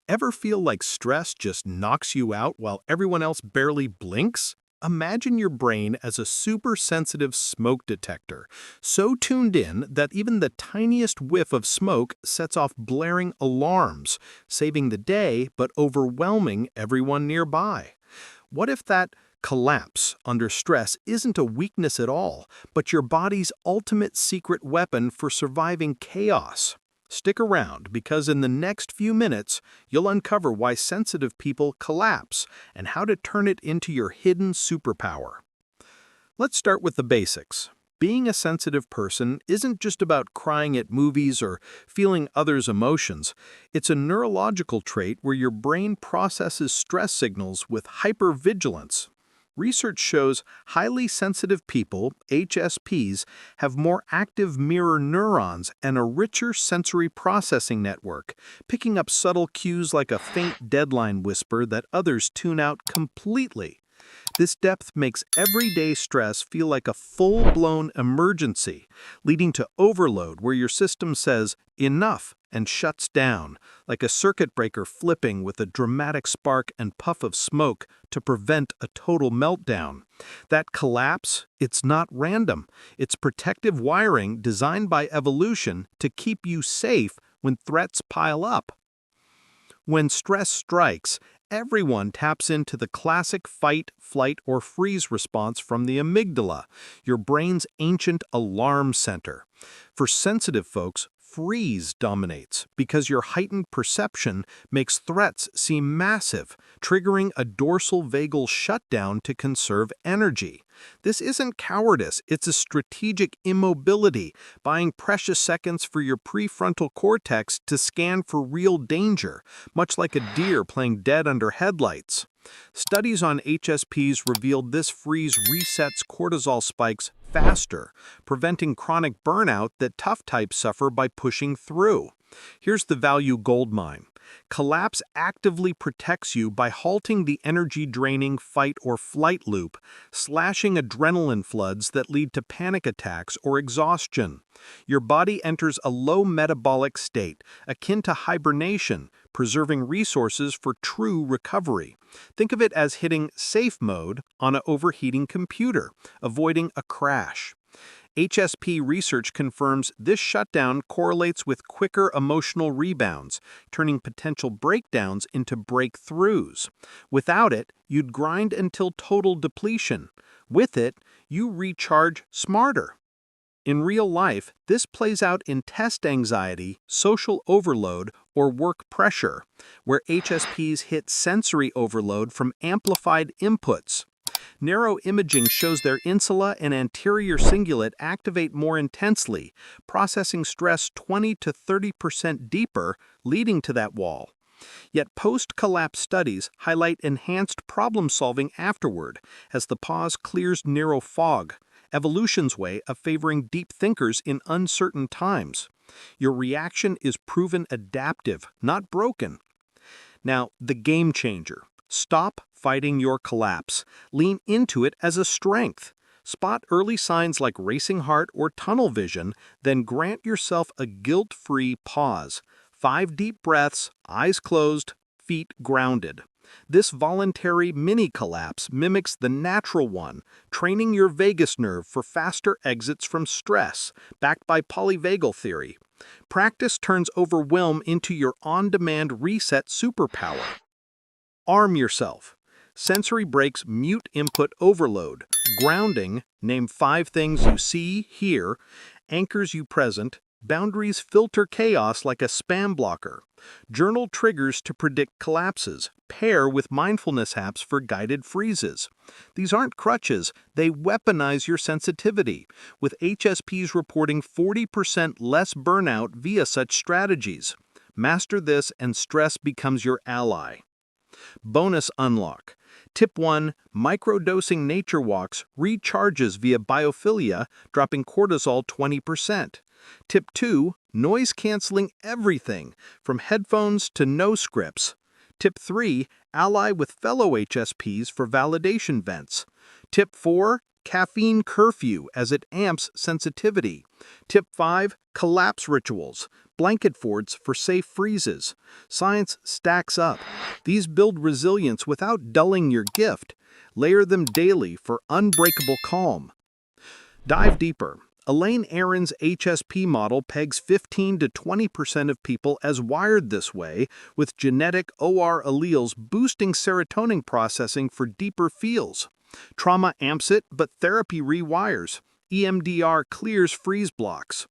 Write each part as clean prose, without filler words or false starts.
Ever feel like stress just knocks you out while everyone else barely blinks? Imagine your brain as a super sensitive smoke detector, so tuned in that even the tiniest whiff of smoke sets off blaring alarms, saving the day but overwhelming everyone nearby. What if that collapse under stress isn't a weakness at all, but your body's ultimate secret weapon for surviving chaos? Stick around because in the next few minutes, you'll uncover why sensitive people collapse and how to turn it into your hidden superpower. Let's start with the basics. Being a sensitive person isn't just about crying at movies or feeling others' emotions. It's a neurological trait where your brain processes stress signals with hypervigilance. Research shows highly sensitive people, HSPs, have more active mirror neurons and a richer sensory processing network, picking up subtle cues like a faint deadline whisper that others tune out completely. This depth makes everyday stress feel like a full-blown emergency, leading to overload where your system says, enough, and shuts down, like a circuit breaker flipping with a dramatic spark and puff of smoke to prevent a total meltdown. That collapse, it's not random. It's protective wiring designed by evolution to keep you safe when threats pile up. When stress strikes, everyone taps into the classic fight, flight, or freeze response from the amygdala, your brain's ancient alarm center. For sensitive folks, freeze dominates because your heightened perception makes threats seem massive, triggering a dorsal vagal shutdown to conserve energy. This isn't cowardice, it's a strategic immobility, buying precious seconds for your prefrontal cortex to scan for real danger, much like a deer playing dead under headlights. Studies on HSPs revealed this freeze resets cortisol spikes faster, preventing chronic burnout that tough types suffer by pushing through. Here's the value goldmine. Collapse actively protects you by halting the energy-draining fight or flight loop, slashing adrenaline floods that lead to panic attacks or exhaustion. Your body enters a low metabolic state, akin to hibernation, preserving resources for true recovery. Think of it as hitting safe mode on an overheating computer, avoiding a crash. HSP research confirms this shutdown correlates with quicker emotional rebounds, turning potential breakdowns into breakthroughs. Without it, you'd grind until total depletion. With it, you recharge smarter. In real life, this plays out in test anxiety, social overload, or work pressure, where HSPs hit sensory overload from amplified inputs. Neuroimaging shows their insula and anterior cingulate activate more intensely, processing stress 20 to 30% deeper, leading to that wall. Yet post-collapse studies highlight enhanced problem-solving afterward, as the pause clears neurofog, evolution's way of favoring deep thinkers in uncertain times. Your reaction is proven adaptive, not broken. Now, the game changer. Stop fighting your collapse. Lean into it as a strength. Spot early signs like racing heart or tunnel vision, then grant yourself a guilt-free pause. 5 deep breaths, eyes closed, feet grounded. This voluntary mini-collapse mimics the natural one, training your vagus nerve for faster exits from stress, backed by polyvagal theory. Practice turns overwhelm into your on-demand reset superpower. Arm yourself. Sensory breaks mute input overload. Grounding, name 5 things you see, hear, anchors you present. Boundaries filter chaos like a spam blocker. Journal triggers to predict collapses. Pair with mindfulness apps for guided freezes. These aren't crutches, they weaponize your sensitivity, with HSPs reporting 40% less burnout via such strategies. Master this and stress becomes your ally. Bonus unlock. Tip 1. Microdosing nature walks recharges via biophilia, dropping cortisol 20%. Tip 2. Noise canceling everything, from headphones to no scripts. Tip 3. Ally with fellow HSPs for validation vents. Tip 4. Caffeine curfew as it amps sensitivity. Tip 5. Collapse rituals. blanket forts for safe freezes. Science stacks up. These build resilience without dulling your gift. Layer them daily for unbreakable calm. Dive deeper. Elaine Aron's HSP model pegs 15 to 20% of people as wired this way, with genetic OR alleles boosting serotonin processing for deeper feels. Trauma amps it, but therapy rewires. EMDR clears freeze blocks.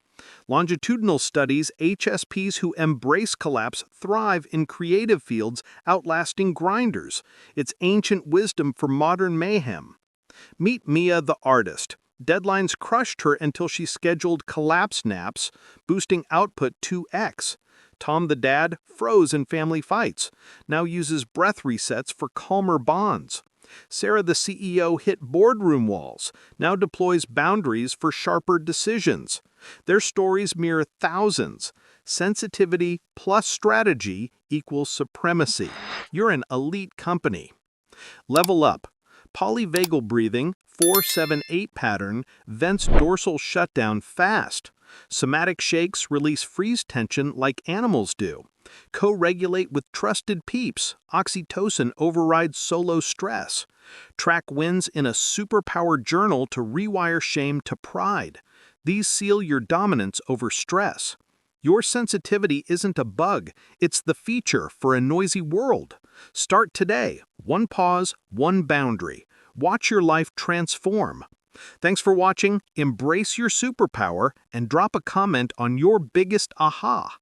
Longitudinal studies, HSPs who embrace collapse thrive in creative fields, outlasting grinders. It's ancient wisdom for modern mayhem. Meet Mia the artist. Deadlines crushed her until she scheduled collapse naps, boosting output 2x. Tom the dad froze in family fights, now uses breath resets for calmer bonds. Sarah the CEO hit boardroom walls, now deploys boundaries for sharper decisions. Their stories mirror thousands. Sensitivity plus strategy equals supremacy. You're an elite company. Level up. Polyvagal breathing, 4-7-8 pattern, vents dorsal shutdown fast. Somatic shakes release freeze tension like animals do. Co-regulate with trusted peeps. Oxytocin overrides solo stress. Track wins in a superpowered journal to rewire shame to pride. These seal your dominance over stress. Your sensitivity isn't a bug, it's the feature for a noisy world. Start today. One pause, one boundary. Watch your life transform. Thanks for watching. Embrace your superpower and drop a comment on your biggest aha.